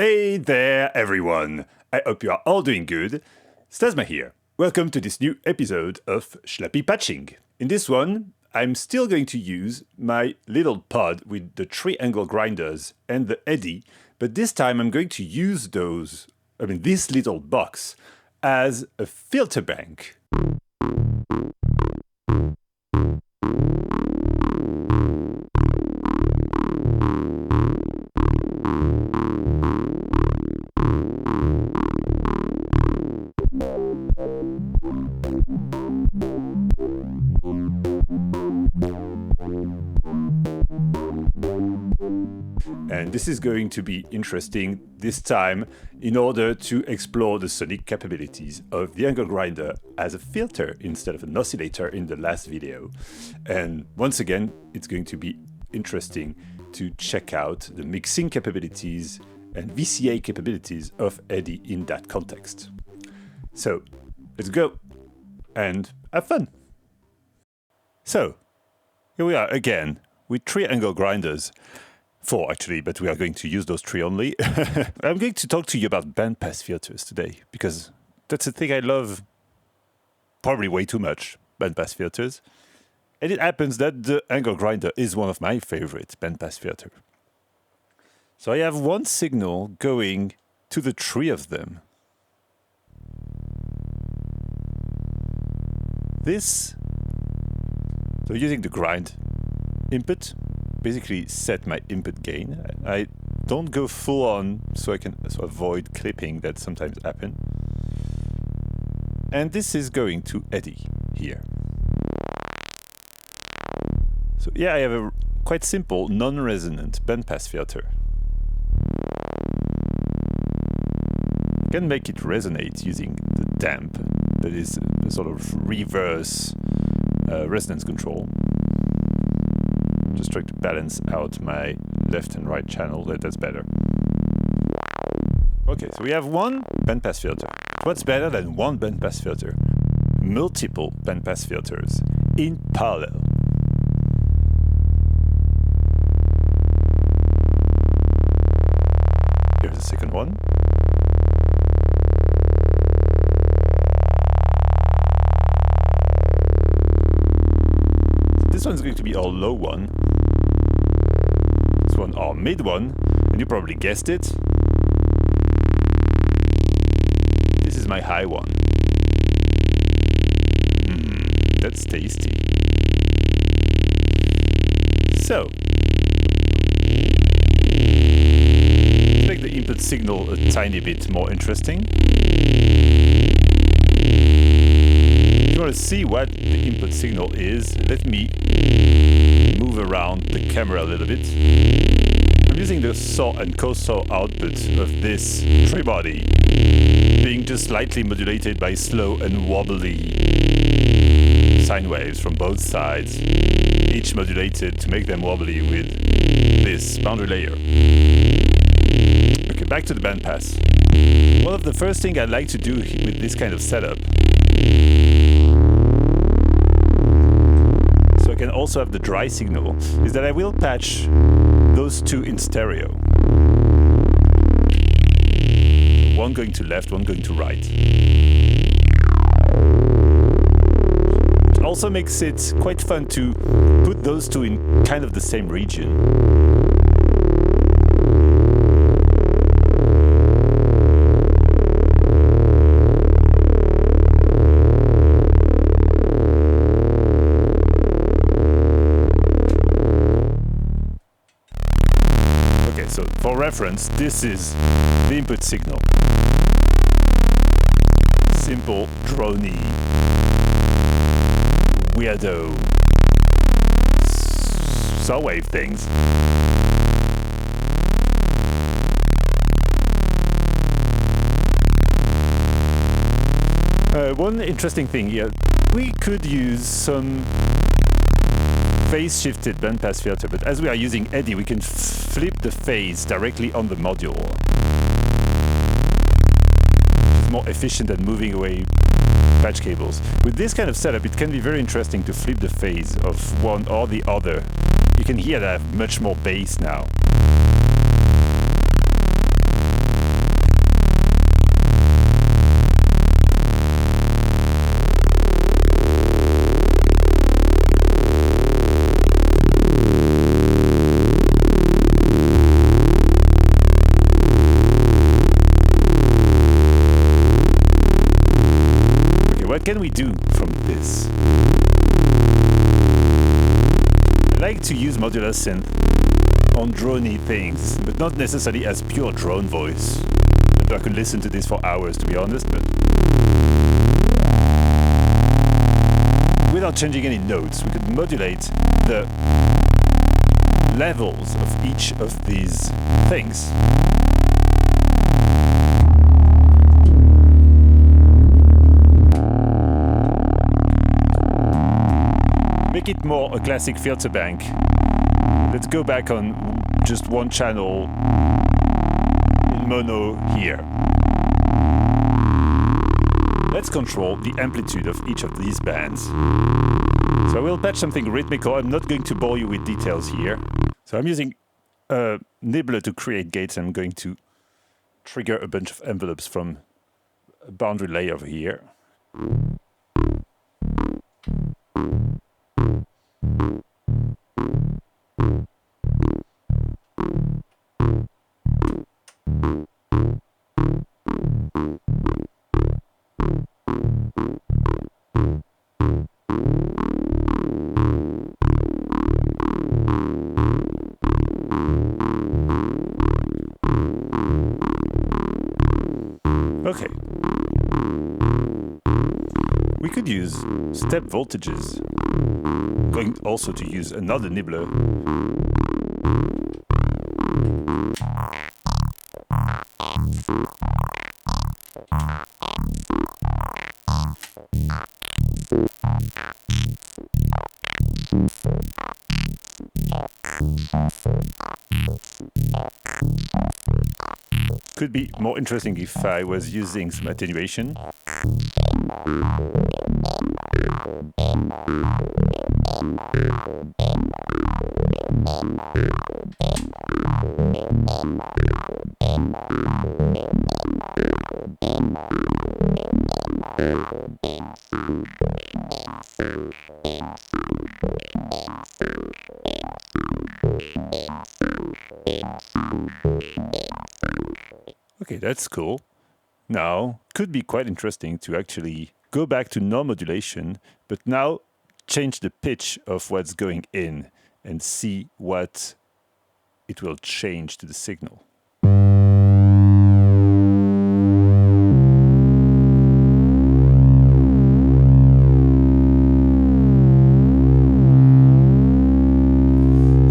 Hey there, everyone! I hope you are all doing good. Stasma here. Welcome to this new episode of Schlappy Patching. In this one, I'm still going to use my little pod with the triangle grinders and the Eddy, but this time I'm going to use this little box as a filter bank. And this is going to be interesting this time in order to explore the sonic capabilities of the angle grinder as a filter instead of an oscillator in the last video. And once again, it's going to be interesting to check out the mixing capabilities and VCA capabilities of Eddy in that context. So let's go and have fun. So here we are again with triangle grinders. 4 actually, but we are going to use those 3 only. I'm going to talk to you about bandpass filters today, because that's a thing I love probably way too much, bandpass filters. And it happens that the angle grinder is one of my favorite bandpass filters. So I have one signal going to the 3 of them. So using the grind input, basically set my input gain. I don't go full on so I can avoid clipping that sometimes happen. And this is going to Eddy here. So yeah, I have a quite simple non-resonant bandpass filter. I can make it resonate using the damp, that is a sort of reverse resonance control. Just trying to balance out my left and right channel. That's better. Okay, so we have one bandpass filter. What's better than one bandpass filter? Multiple bandpass filters in parallel. Here's the second one. This one's going to be our low one. This one our mid one, and you probably guessed it. This is my high one. That's tasty. So, let's make the input signal a tiny bit more interesting. If you want to see what the input signal is, let me move around the camera a little bit. I'm using the saw and co-saw output of this tree body being just slightly modulated by slow and wobbly sine waves from both sides, each modulated to make them wobbly with this boundary layer. Okay, back to the bandpass. One of the first things I like to do with this kind of setup, so I can also have the dry signal, is that I will patch those 2 in stereo. One going to left, one going to right. It also makes it quite fun to put those 2 in kind of the same region. So for reference, this is the input signal. Simple, drony, weirdo saw wave things. One interesting thing here, we could use some phase-shifted bandpass filter, but as we are using Eddy, we can flip the phase directly on the module. Which is more efficient than moving away patch cables. With this kind of setup, it can be very interesting to flip the phase of one or the other. You can hear that I have much more bass now. what can we do from this? I like to use modular synth on droney things, but not necessarily as pure drone voice. I could listen to this for hours, to be honest, but without changing any notes, we could modulate the levels of each of these things. Make it more a classic filter bank. Let's go back on just one channel in mono here. Let's control the amplitude of each of these bands. So I will patch something rhythmical. I'm not going to bore you with details here. So I'm using a nibbler to create gates. I'm going to trigger a bunch of envelopes from a boundary layer over here. Okay. We could use step voltages. I'm going also to use another nibbler. Could be more interesting if I was using some attenuation. Okay, that's cool. Now, could be quite interesting to actually go back to no modulation, but now change the pitch of what's going in and see what it will change to the signal.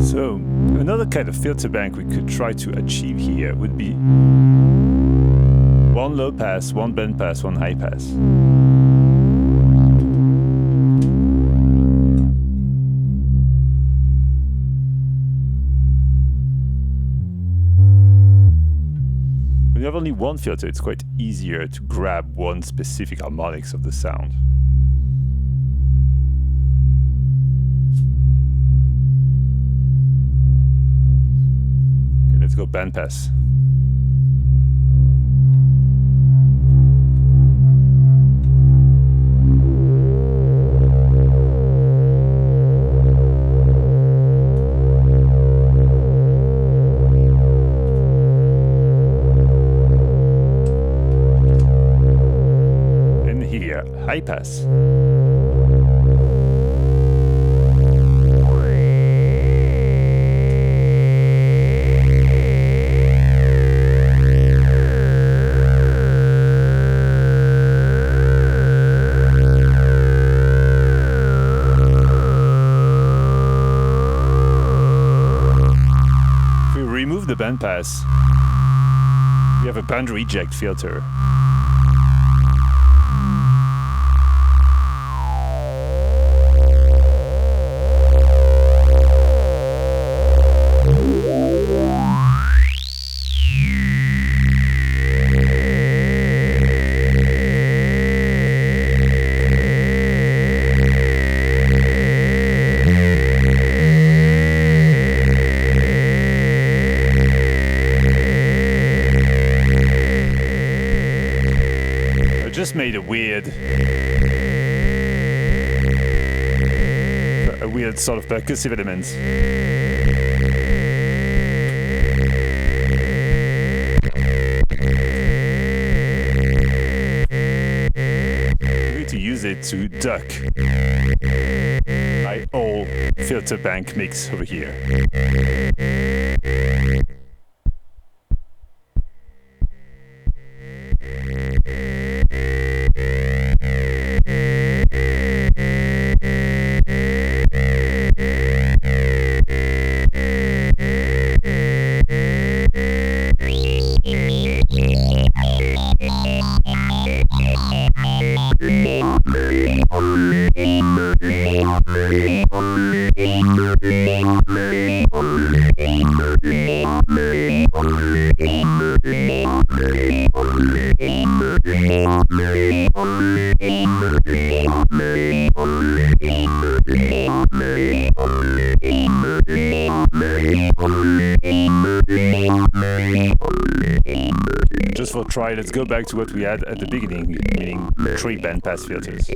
So, another kind of filter bank we could try to achieve here would be one low pass, one band pass, one high pass. When you have only one filter, it's quite easier to grab one specific harmonics of the sound. Okay, let's go band pass. High pass. If we remove the band pass, we have a band reject filter. Just made a weird sort of percussive element. I'm going to use it to duck my whole filter bank mix over here. Just for try, let's go back to what we had at the beginning, meaning 3 bandpass filters.